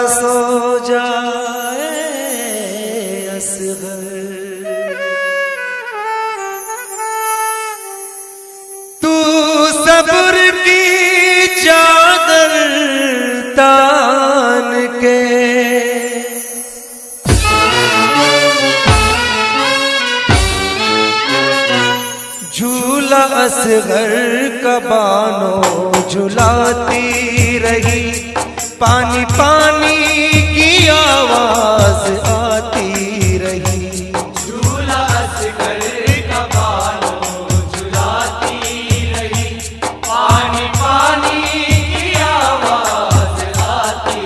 सो जाए असगर, तू सब्र की चादर तान के झूला असगर का बानो झुलाती रही, पानी पानी की आवाज आती रही। झूला असगर का बानो झुलाती रही, पानी पानी की आवाज आती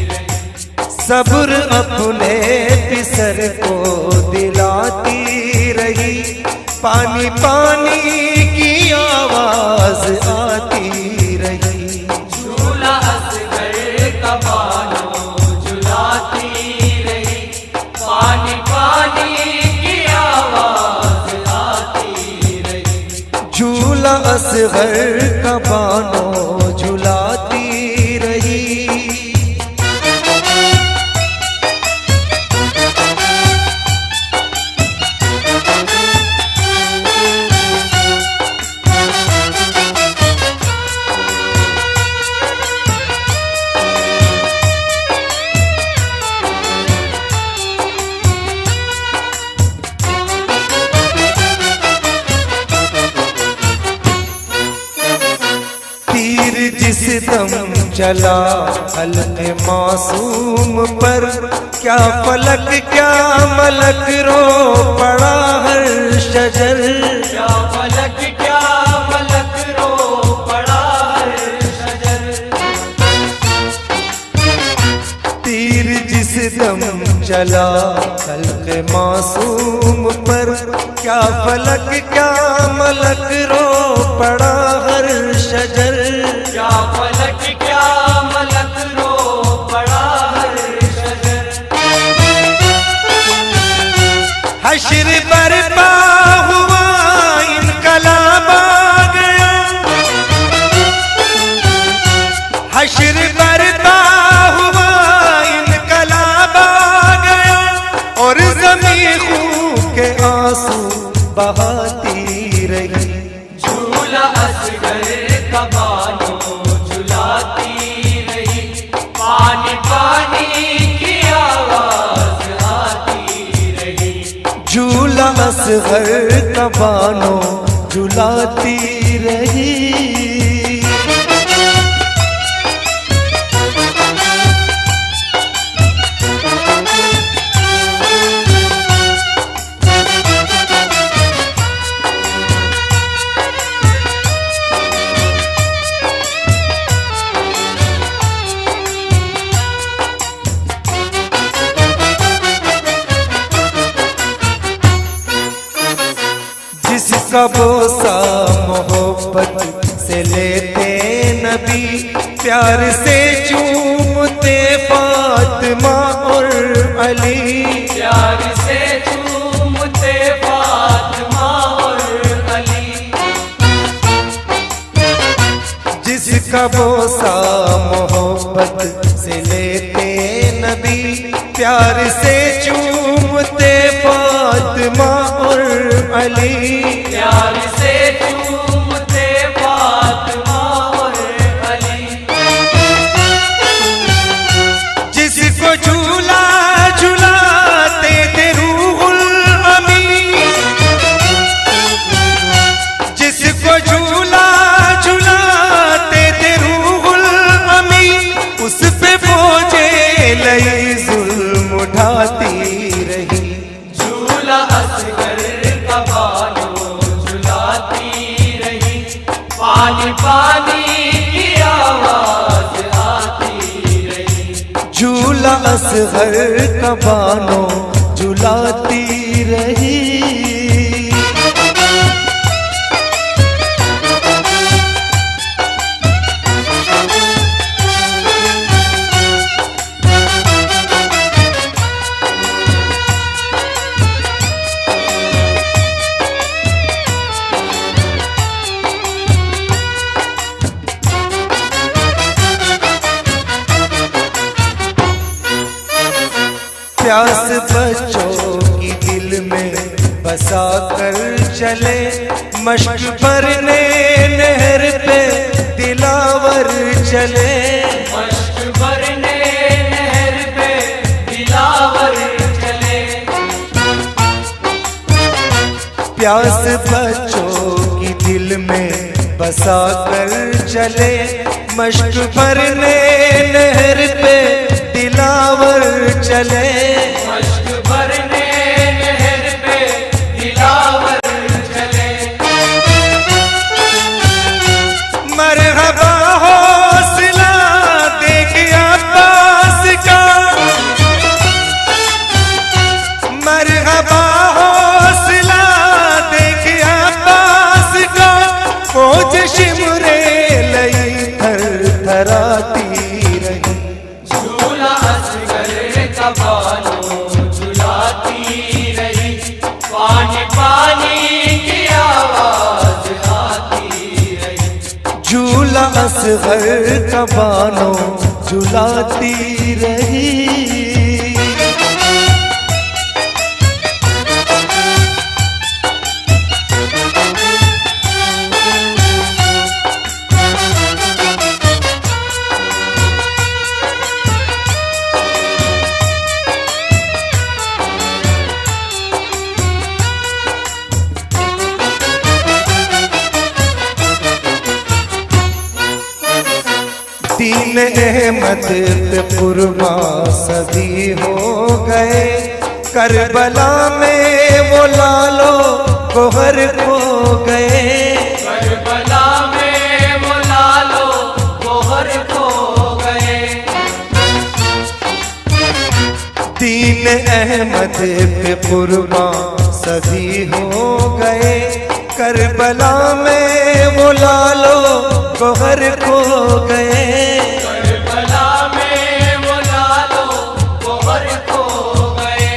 रही। सब्र अपने पिसर को दिलाती रही, पानी पानी की आवाज आती रही। झूला असगर का बानो झुलाती रही, पानी पानी की आवाज आती रही। झूला असगर का बानो झुलाती रही। जिस दम चला हल्के मासूम पर, क्या फलक क्या मलक रो पड़ा हर शजर। क्या फलक क्या मलक रो पड़ा हर शजर। तीर जिस दम चला हल्के मासूम पर, क्या फलक क्या मलक रो पड़ा हर शजर। क्या फलक क्या मलक रो पड़ा हर शजर। हश्र बरपा हुआ इनकलाब आ गया, हश्र बरपा हुआ इनकलाब आ गया, और ज़मीं खून के आंसू बहाती रही। झूला असगर का बानो झुलाती रही, पानी पानी की आवाज आती रही। झूला असगर का बानो झुलाती रही। जिसका बोसा मोहब्बत से लेते नबी, प्यार से चूमते फातिमा और अली। प्यार से चूमते फातिमा और अली। जिसका बोसा मोहब्बत से लेते नबी, प्यार से चूमते फातिमा और अली। प्यार से चूमते फातिमा और अली। जिसको झूला झूलाते थे रूहुल अमीन, जिसको झूला झूलाते थे रूहुल अमीन, उस पे बोझे लई जुल्म उठाती रही। झूला असगर का बानो झुलाती रही, पानी पानी की आवाज आती रही। झूला असगर का बानो झुलाती रही। प्यास बच्चों की दिल में बसा कर चले, मश्क भरने नहर पे दिलावर चले। मश्क भरने नहर पे दिलावर चले। प्यास बच्चों की दिल में बसा कर चले, मश्क भरने नहर पे दिलावर चले। मश्क भरने नहर पे दिलावर चले। मरहबा हौसला दे गया पास का, मरहबा हौसला दे गया पास का। फौज शिमरे लई थर थराती रही, झूला असगर का बानो झुलाती रही। पानी पानी की आवाज आती रही। झूला असगर का बानो झुलाती रही। दीन अहमद पे कुर्बा सदी हो गए, करबला में वो लालो गोहर खो गए। करबला में वो लालो गोहर खो गए। दीन अहमद पे कुर्बा सदी हो गए, करबला में वो लालो गोहर खो गए। करबला में वो लालो गोहर खो गए।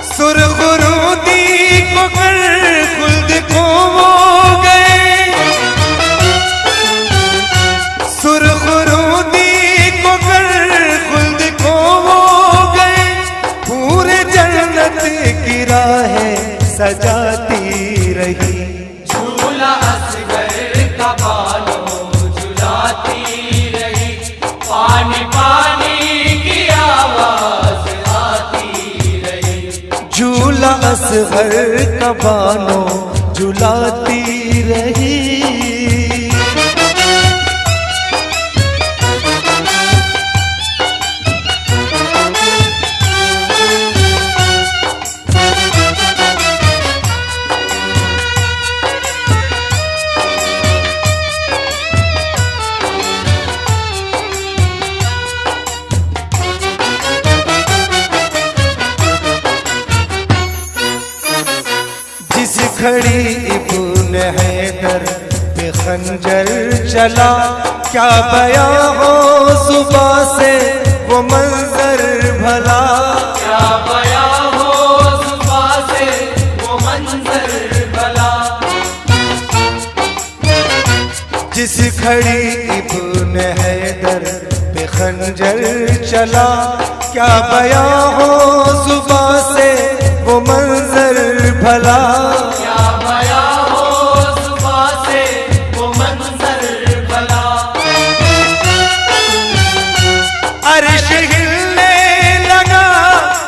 सुरखुरूदी को कर खुल्द को वो गए, सुरखुरूदी को कर खुल्द को वो गए। पूरे जन्नत की राहें सजाती रही, झूला असगर का बानो झुलाती रही। पानी पानी की आवाज आती रही। झूला असगर का बानो झुलाती रही। जिस घड़ी इब्न हैदर पे खंजर चला, क्या बयां हो सुबह से वो मंजर भला। क्या बयां हो सुबह से वो मंजर भला। जिस घड़ी इब्न हैदर पे खंजर चला, क्या बयां हो सुबह से वो मंजर भला। क्या बयां हो सुबह से वो मंजर भला। अर्श हिलने लगा,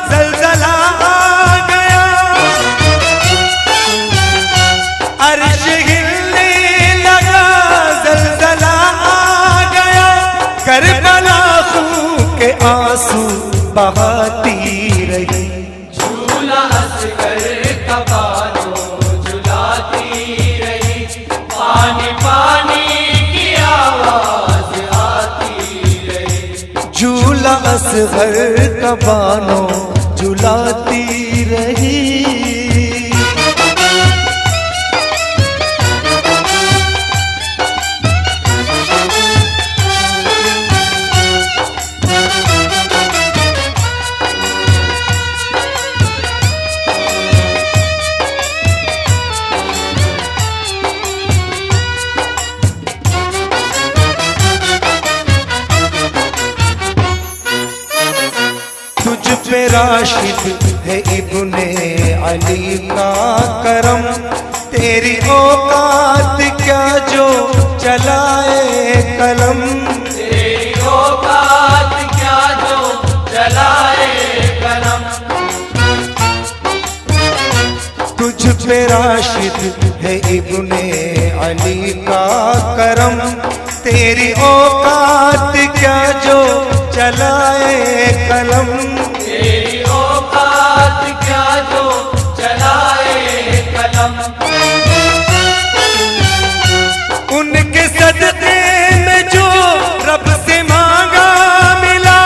ज़लज़ला आ गया, अर्श हिलने लगा, ज़लज़ला आ गया। करबला खून के आंसू बहाती रही, झूला असगर का बानो झुलाती रही। पानी पानी की आवाज आती रही। झूला असगर का बानो झुलाती रही। पे राशिद है इब्ने अली का करम, तेरी औकात क्या जो चलाए कलम। तेरी औकात क्या जो चलाए कलम। तुझ पे राशिद है इब्ने अली का करम, तेरी औकात क्या जो चलाए कलम। तेरी औकात क्या जो चलाए कलम। उनके सदक़े में जो रब से मांगा मिला,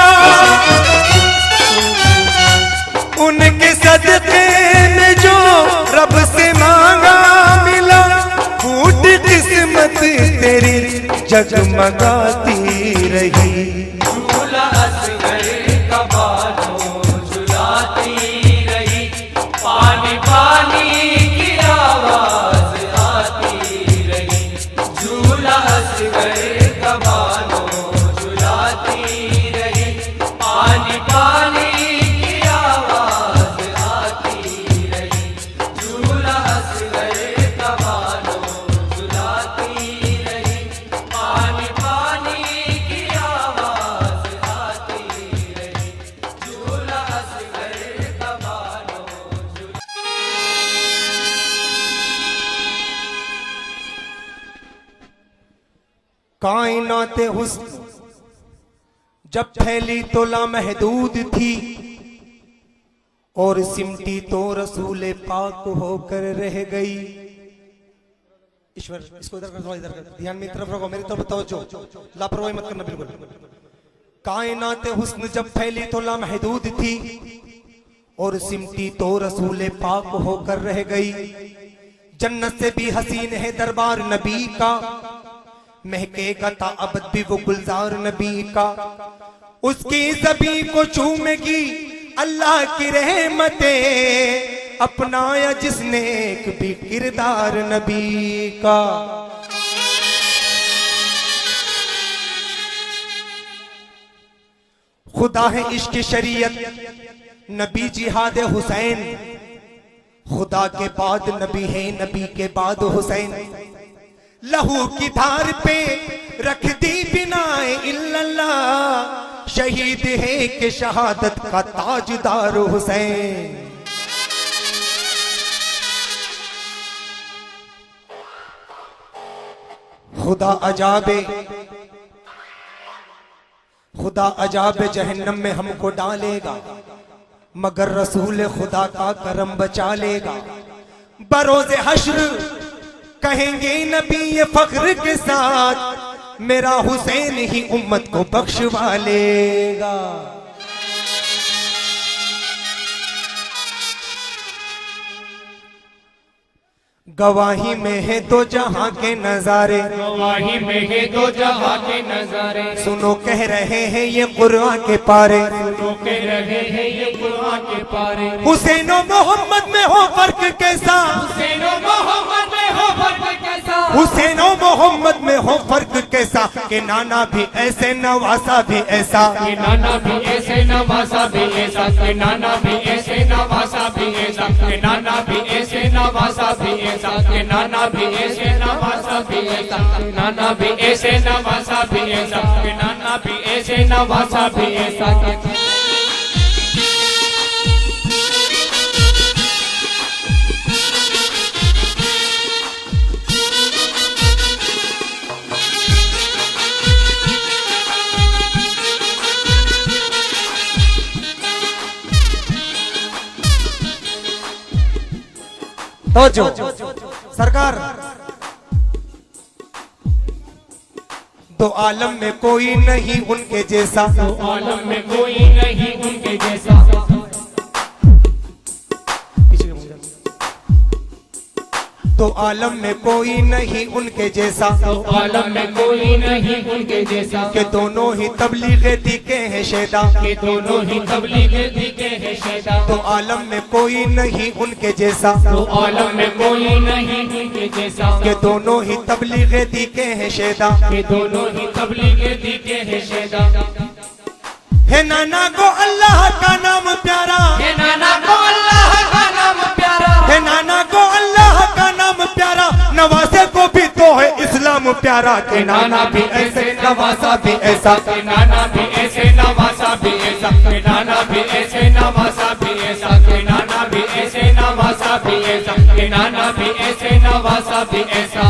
उनके सदक़े में जो रब से मांगा मिला, फूट किस्मत तेरी जगमगाती रही। झूला असगर का बालों झुलाती रही, पानी पानी की आवाज आती रही। झूला असगर का बालों झुलाती रही, पानी पानी की आवाज आती रही। झूला असगर का बालों झुलाती रही, पानी पानी की आवाज आती रही। झूला असगर का बालों कायनात हुस्न जब फैली तो लामहदूद थी, और सिमटी तो रसूल पाक होकर रह गई। ईश्वर इसको इधर कर, थोड़ा इधर कर, ध्यान मेरी तरफ रखो, मेरी तरफ तवज्जो, लापरवाही मत करना बिल्कुल। कायनात हुस्न जब फैली तो लामहदूद थी, और सिमटी तो रसूल पाक होकर रह गई। जन्नत से भी हसीन है दरबार नबी का, महकेगा ता अबद भी वो गुलजार नबी का। उसकी ज़बी को चूमेगी अल्लाह की रहमतें, अपनाया जिसने एक भी किरदार नबी का। खुदा है इश्क शरीयत, नबी जिहाद हुसैन, खुदा के बाद नबी है, नबी के बाद हुसैन। लहू की धार पे रख दी बिनाए इल्लल्लाह, शहीद है कि शहादत का ताजदार हुसैन। खुदा अजाबे जहन्नम में हमको डालेगा, मगर रसूल खुदा का करम बचा लेगा। बरोज़े हश्र कहेंगे नबी ये फख्र के साथ, मेरा हुसैन ही उम्मत को बख्शवा लेगा। गवाही में है दो जहां के नजारे, गवाही में है दो जहां के नजारे। सुनो कह रहे हैं ये कुरान के पारे, सुनो कह रहे हैं ये कुरान के पारे। हुसैन और मोहम्मद में हो फर्क कैसा, हुसैन और मोहम्मद में हो फर्क कैसा। हुसैन और मोहम्मद में हो फर्क कैसा, के नाना भी ऐसे नवासा भी ऐसा, के नाना भी ऐसे नवासा भी ऐसा, के नाना भी ऐसे नवासा भी ऐसा, के नाना भी ऐसे नवासा भी ऐसा, के नाना भी ऐसे नवासा भी ऐसा, के नाना भी ऐसे नवासा भी ऐसा, के नाना भी ऐसे नवासा भी ऐसा। तो जो सरकार, दो आलम में कोई नहीं उनके जैसा, तो आलम में कोई नहीं उनके जैसा। तो आलम में कोई नहीं उनके जैसा, तो आलम में कोई नहीं उनके जैसा। के दोनों ही तबलीगे दिखे हैं शेदा, के दोनों ही तबलीगे दिखे हैं शेदा। तो आलम में कोई नहीं उनके जैसा, तो आलम में कोई नहीं उनके जैसा। के दोनों ही तबलीगे दिखे हैं शेदा। के दोनों ही तबलीगे दिखे हैं शेदा। है नाना को अल्लाह का नाम प्यारा, ये नाना को अल्लाह का नाम प्यारा, है नाना को अल्लाह का नाम प्यारा, नवासे को भी तो है इस्लाम प्यारा। के नाना भी ऐसे नवासा भी ऐसा, के नाना भी ऐसे नवासा भी ऐसा, के नाना भी ऐसे नवासा भी ऐसा, के नाना भी ऐसे नवासा भी ऐसा, के नाना भी ऐसे नवासा भी ऐसा।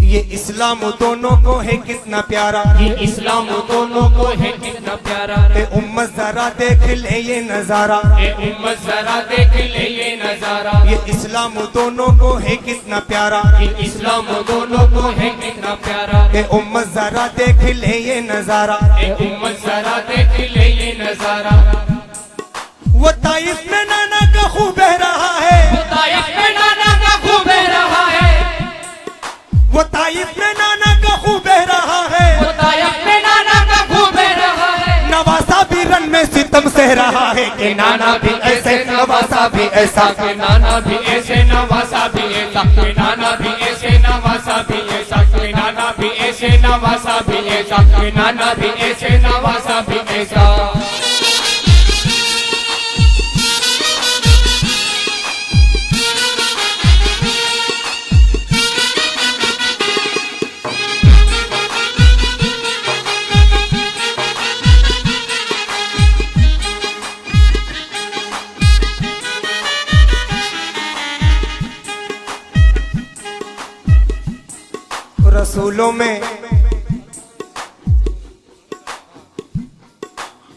ये इस्लाम दोनों को है कितना प्यारा, ये इस्लाम दोनों को है कितना प्यारा। ए उम्मत जरा देख ले ये नजारा, ए उम्मत जरा देख ले ये नजारा। ये इस्लाम दोनों को है कितना प्यारा, ये इस्लाम दोनों को है कितना प्यारा। ए उम्मत जरा देख ले ये नजारा। ए उम्मत जरा देख ले ये नजारा। वो ताइफ में नाना का खूब बह रहा है, वो ताइफ में नाना का खूब बह रहा है, वो ताइफ में नाना का खूब बह रहा है, वो ताइफ में नाना का खूब बह रहा है। नवासा भी रन में सितम सह रहा है। कि नाना भी ऐसे नवासा भी ऐसा, के नाना भी ऐसे नवासा भी ऐसा, के नाना भी ऐसे नवासा भी ऐसा, के नाना भी ऐसे नवासा भी ऐसा, के नाना भी ऐसे नवासा भी ऐसा।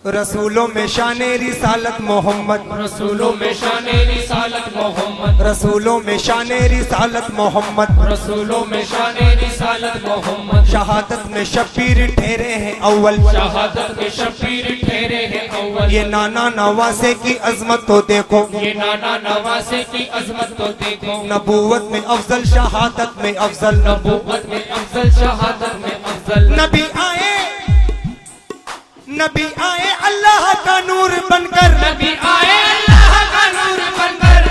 रसूलों में शान रिसालत मोहम्मद, रसूलों में शान रिसालत मोहम्मद, रसूलों में शान रिसालत मोहम्मद, रसूलों में शान रिसालत मोहम्मद। शहादत में शबीर ठहरे हैं अव्वल, शहादत में शबीर ठहरे हैं अव्वल। ये नाना नवासे की अजमत तो देखो, ये नाना नवासे की अजमत तो देखो। नबूवत में अफजल शहादत में अफजल, नबूवत में अफजल शहादत में अफजल। नबी आए, नबी आए अल्लाह का नूर बनकर, नबी आए अल्लाह का नूर बनकर,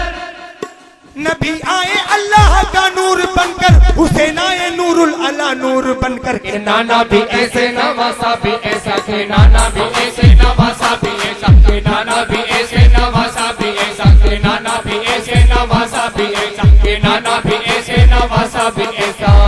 नबी आए अल्लाह का नूर बनकर, हुसैन आए नूरुल अला नूर बनकर। के नाना भी ऐसे नवासा भी ऐसा, के नाना भी ऐसे नवासा भी ऐसा, के नाना भी ऐसे नवासा भी ऐसा, के नाना भी ऐसे नवासा भी ऐसा, के नाना भी ऐसे नवासा भी ऐसा।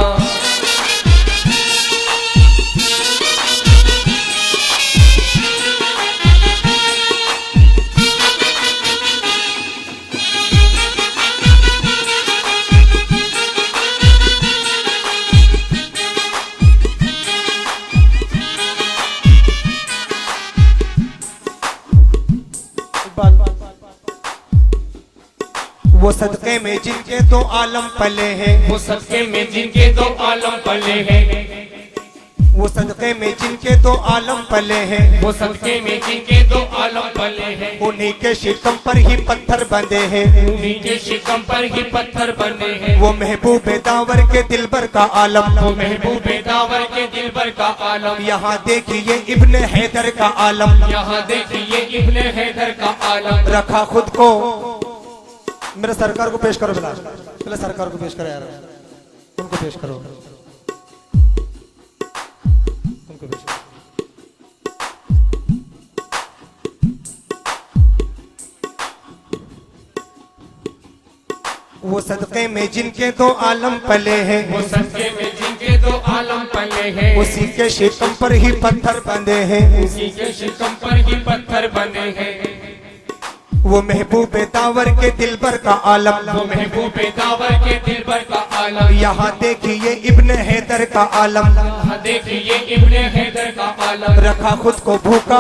वो सदके में जिनके दो आलम पले हैं, वो सदके में जिनके दो आलम पले हैं, वो सदके में जिनके दो आलम पले हैं, वो सदके में जिनके दो आलम पले हैं। उन्हीं के शिकम पर ही पत्थर बंधे हैं, उन्हीं के शिकम पर ही पत्थर बने हैं। वो महबूब दावर के दिलबर का आलम, वो महबूब दावर के दिलबर का आलम। यहाँ देखिए इब्ने हैदर का आलम, यहाँ देखिए इब्ने हैदर का आलम। रखा खुद को। मेरे सरकार को पेश करो, बिलाल पहले सरकार को पेश करो यार, उनको पेश करो, उनको पेश करो। वो सदके में जिनके दो आलम पले हैं, वो सदके में जिनके दो आलम पले हैं, उसी के शिकम पर ही पत्थर बंधे हैं, उसी के शिकम पर ही पत्थर बने हैं। वो महबूब दावर के दिलबर का आलम, वो महबूब दावर के दिलबर का आलम। यहाँ देखिए इब्ने हैदर का आलम, यहाँ देखिए इब्ने हैदर का आलम। रखा खुद को भूखा,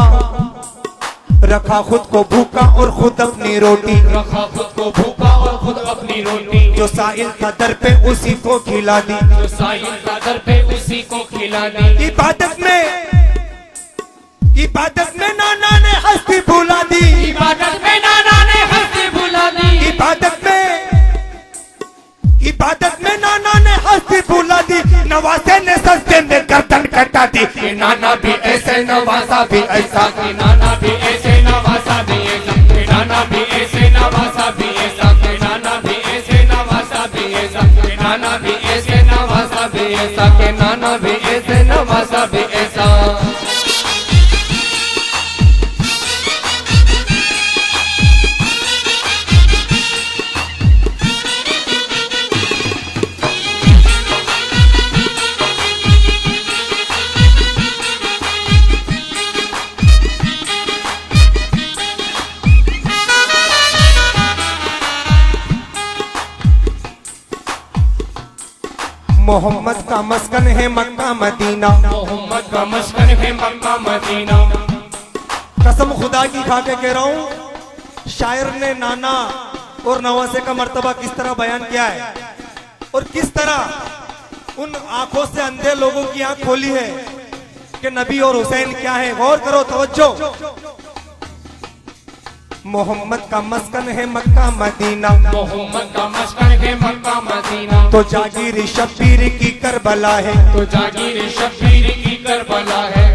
रखा खुद को भूखा और खुद अपनी रोटी, रखा खुद को भूखा और खुद अपनी रोटी। जो साइल था दर पे उसी को खिला दी, जो साहिल का दर पे उसी को खिला दी। इबादत में नाना ने हस्ती भुला दी, इबादत में नाना ने हस्ती भुला दी। नवासे ने सस्ते में गर्दन कटा दी। कि नाना भी ऐसे नवासा भी ऐसा, कि नाना भी ऐसे नवासा भी ऐसा, कि नाना भी ऐसे नवासा भी ऐसा, कि नाना भी ऐसे नवासा भी ऐसा, कि नाना भी ऐसे नवासा भी ऐसा, कि नाना भी ऐसे नवासा भी ऐसा। मोहम्मद का मस्कन है मक्का मदीना, मोहम्मद का मस्कन है मक्का मदीना। कसम खुदा की खा के कह रहा हूँ, शायर ने नाना और नवासे का मर्तबा किस तरह बयान किया है और किस तरह उन आंखों से अंधे लोगों की आंख खोली है कि नबी और हुसैन क्या है। गौर करो, तवज्जो। मोहम्मद का मस्कन है मक्का मदीना, मोहम्मद का मस्कन है मक्का मदीना। तो जागीर शब्बीर की करबला है, तो जागीर शब्बीर की करबला है।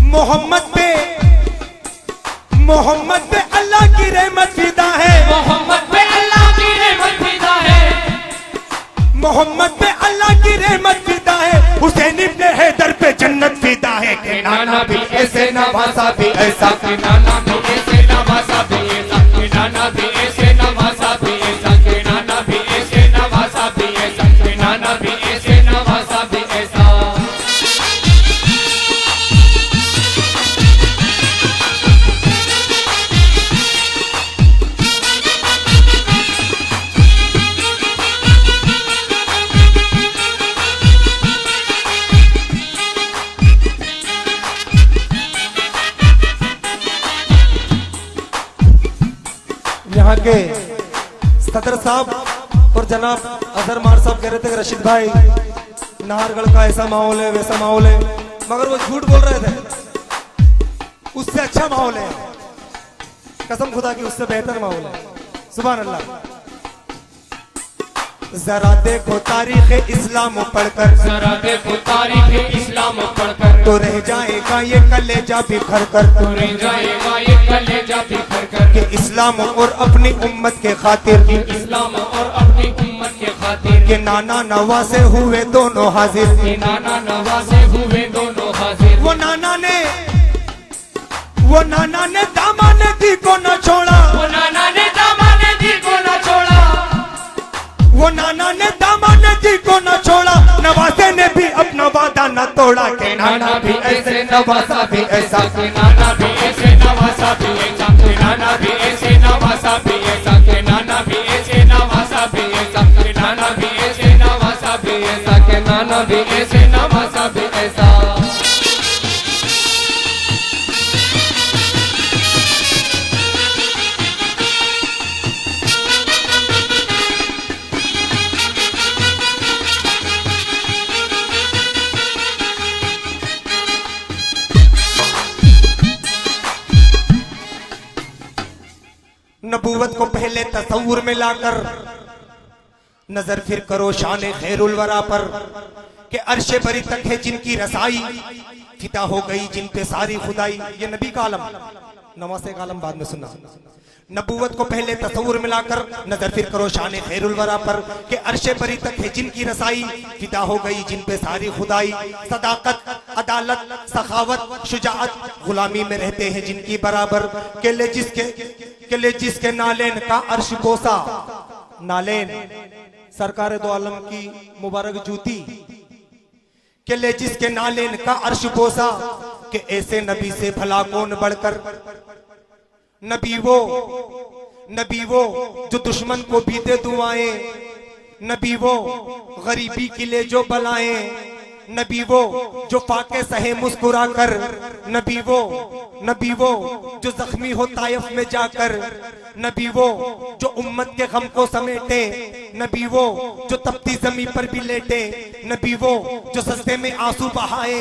मोहम्मद पे अल्लाह की रहमत फिदा है, मोहम्मद पे अल्लाह की रहमत फिदा है, मोहम्मद पे अल्लाह की रहमत फिदा है। हुसैन इब्ने हैदर पे जन्नत फिदा है। कि नाना भी ऐसे नवासा भी ऐसा, कि नाना भी ऐसे नवासा भी ऐसा, कि नाना भी ऐसे नवासा भी ऐसा, कि नाना भी ऐसे नवासा भी ऐसा, कि नाना भी ऐसे नवासा भी ऐसा। यहाँ के सदर साहब और जनाब अजहर मार साहब कह रहे थे कि रशीद भाई नाहरगढ़ का ऐसा माहौल है वैसा माहौल है, मगर वो झूठ बोल रहे थे। उससे अच्छा माहौल है, कसम खुदा की उससे बेहतर माहौल है। सुभान अल्लाह। जरा देखो तारीख इस्लाम पढ़कर, जरा देखो तारीख इस्लाम पढ़कर, तो रह जाएगा ये कलेजा बिखर कर, तो रह जाएगा ये कलेजा बिखर कर। कि इस्लाम और अपनी उम्मत के खातिर, इस्लाम और अपनी उम्मत के खातिर, कि नाना नवासे हुए दोनों हाजिर। कि नाना नवासे हुए दोनों हाजिर। वो नाना ने दामाने दी को न छोड़ा, वो नाना ने दामाने दी को न छोड़ा, वो नाना ने दामाने दी को न छोड़ा। नवासे ने भी अपना वादा न तोड़ा। के नाना भी ऐसे नवासा भी ऐसा, कि नाना भी ऐसे नवासा भी ऐसा, कि नाना भी ऐसे नवासा भी ऐसा, कि नाना भी ऐसे नवासा भी ऐसा, कि नाना भी ऐसे नवासा भी ऐसा, कि नाना भी ऐसे नवासा भी ऐसा। नबूवत को पहले तस्वुर में लाकर नजर फिर करो शान खैरुल वरा पर, कि अर्शे बरी तक है जिनकी रसाई, फिदा हो गई जिन पे सारी खुदाई। ये नबी का आलम, नवासे का आलम बाद में सुना। नबूवत को पहले तस्वुर में लाकर नजर फिर करो शान खैरुल वरा पर, कि अर्शे बरी तक है जिनकी रसाई, फिदा हो गई जिन पे सारी खुदाई। सदाकत, अदालत, सखावत, शुजाअत गुलामी में रहते हैं जिनकी बराबर, के ले जिसके नालेन का अर्श बोसा। नालेन सरकार दो आलम की मुबारक जूती, के ले जिसके नालेन का अर्श बोसा, कि ऐसे नबी से भला कौन बढ़कर। नबी वो जो दुश्मन को भी दे दुआएं, नबी वो गरीबी के लिए जो बलाएं, नबी वो जो फाके सहे मुस्कुरा कर, नबी वो जो जख्मी हो ताइफ में जाकर, नबी वो जो उम्मत के गम को समेटे, नबी वो जो तपती जमी पर भी लेटे, नबी वो जो सस्ते में आंसू बहाए,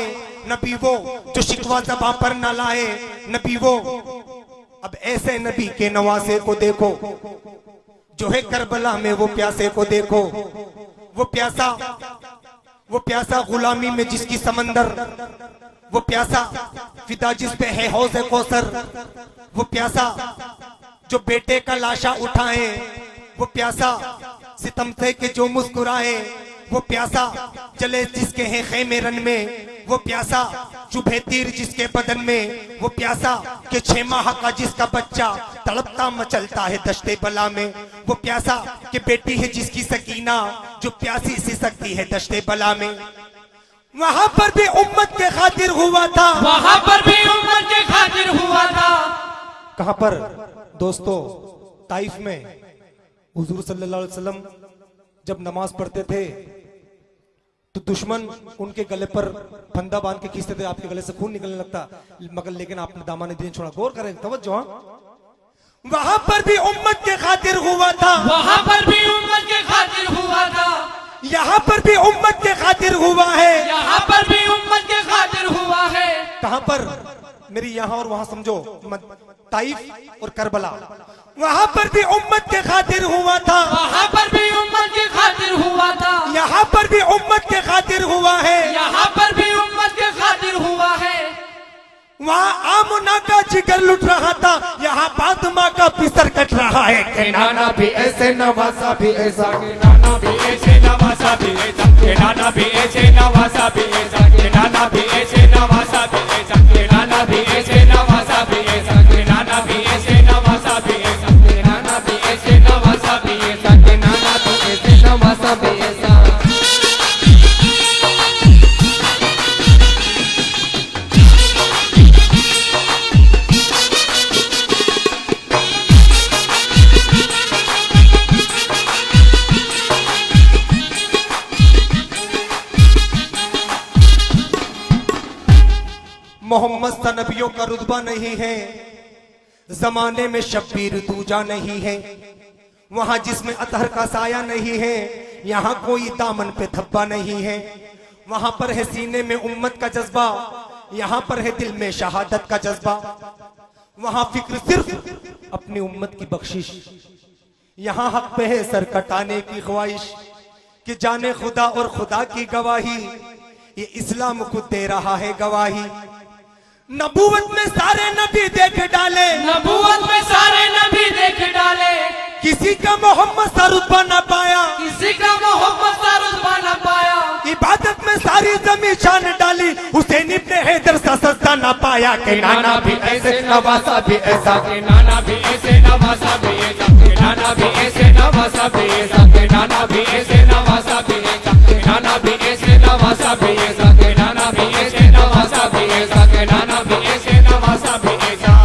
नबी वो जो शिकवा ज़बां पर न लाए, नबी वो। अब ऐसे नबी के नवासे को देखो जो है करबला में, वो प्यासे को देखो। वो प्यासा वो प्यासा गुलामी में जिसकी समंदर, वो प्यासा फिदा जिस पे है हौज़े कौसर, वो प्यासा जो बेटे का लाशा उठाए, वो प्यासा सितम से के जो मुस्कुराए, वो प्यासा जले जिसके हैं खेमे रन में, वो प्यासा चुभे तीर जिसके बदन में, वो प्यासा के 6 माह का जिसका बच्चा तड़पता मचलता है दश्ते बला में, वो प्यासा के बेटी है जिसकी सकीना जो प्यासी सी सकती है दश्ते बला में। वहां पर भी उम्मत के खातिर हुआ था, वहां पर भी उम्मत के खातिर हुआ था। कहां पर दोस्तों? ताइफ में हुजूर सल्लल्लाहु अलैहि वसल्लम जब नमाज पढ़ते थे तो दुश्मन उनके गले पर फंदा बांध के खींचते थे, आपके गले से खून निकलने लगता, मगर लेकिन आपने दामन नहीं छोड़ा। गौर करें, तवज्जो। वहां पर भी उम्मत के खातिर हुआ था, वहां पर भी उम्मत के खातिर हुआ था। यहाँ पर भी उम्मत के खातिर हुआ है, यहाँ पर भी उम्मत के खातिर हुआ है। कहां पर? मेरी यहाँ और वहां समझो, ताइफ और करबला। वहां पर भी उम्मत के खातिर हुआ था, वहां पर भी उम्मत के खातिर हुआ था। यहाँ पर भी उम्मत के खातिर हुआ है, यहाँ पर भी उम्मत के खातिर हुआ है। वहाँ आमना का जिगर लुट रहा था, यहाँ फातिमा का पिसर कट रहा है। के नाना भी ऐसे नवासा भी ऐसा, के नाना भी ऐसे नवासा भी ऐसा, के नाना भी ऐसे नवासा भी ऐसा, के नाना भी ऐसे नवासा भी ऐसा, के नाना भी ऐसे नवासा भी ऐसा, के नाना भी ऐसे नवासा भी ऐसा, के नाना भी ऐसे नवासा भी ऐसा, के नाना भी ऐसे नवासा भी ऐसा। मोहम्मद सा नबियों का रुतबा नहीं है, जमाने में शब्बीर दूजा नहीं है। वहां जिसमें अतहर का साया नहीं है, यहाँ कोई दामन पे धब्बा नहीं है। वहां पर है सीने में उम्मत का जज्बा, यहाँ पर है दिल में शहादत का जज्बा। वहां फिक्र सिर्फ अपनी उम्मत की बख्शिश, यहाँ हक पे है सर कटाने की ख्वाहिश कि जाने खुदा और खुदा की गवाही, ये इस्लाम खुद दे रहा है गवाही। नबूवत में सारे नबी देख डाले, नबूवत में सारे नबी देख डाले, किसी का मोहम्मद सा रुतबा न पाया, किसी का मोहम्मद सा रुतबा न पाया। इबादत में सारी जमी शान डाली, हुसैन इब्ने हैदर सा सजदा न पाया। के नाना भी ऐसे नवासा भी ऐसा, के नाना भी ऐसे नवासा भी ऐसा, के नाना भी ऐसे नवासा भी ऐसा, के नाना भी ऐसे नवासा भी ऐसा, के नाना भी ऐसे नवासा भी ऐसा, के नाना भी ऐसे नवासा भी ऐसा, के नाना भी ऐसे नवासा भी ऐसा।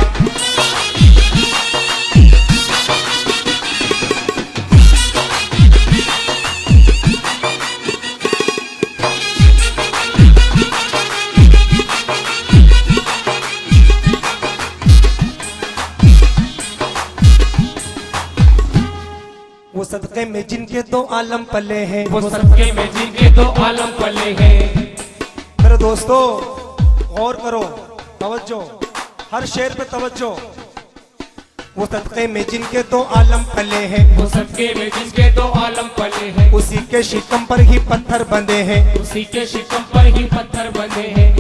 वो सदक़े में जिनके 2 आलम पले हैं, वो सदक़े में जिनके 2 आलम पले हैं। मेरे दोस्तों गौर करो, तवज्जो, हर शेर पे तवज्जो। वो सदक़े में जिनके 2 आलम पले हैं, वो सदक़े में जिनके 2 आलम पले हैं, उसी के शिकम पर ही पत्थर बंधे हैं, उसी के शिकम पर ही पत्थर बंधे हैं।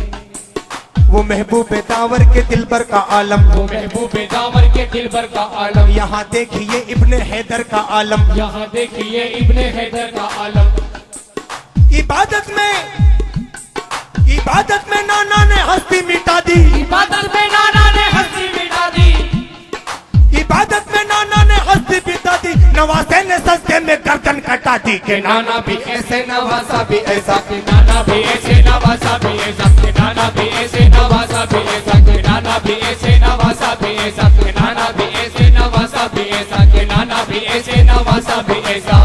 वो महबूब दावर के दिलबर का आलम, वो महबूब दावर के दिलबर का आलम। यहाँ देखिए इब्ने हैदर का आलम, यहाँ देखिए इब्ने हैदर का आलम। इबादत में नाना ने हस्ती मिटा दी, इबादत में नाना ने हस्ती मिटा दी, इबादत में नाना ने हस्ती मिटा दी। नवासे ने सजदे में गर्दन कटा दी। के नाना भी ऐसे नवासा भी ऐसा, के नाना भी ऐसे नवासा भी ऐसा, के नाना भी ऐसे नवासा भी ऐसा, के नाना भी ऐसे नवासा भी ऐसा, के नाना भी ऐसे नवासा भी ऐसा, के नाना भी ऐसे नवासा भी ऐसा।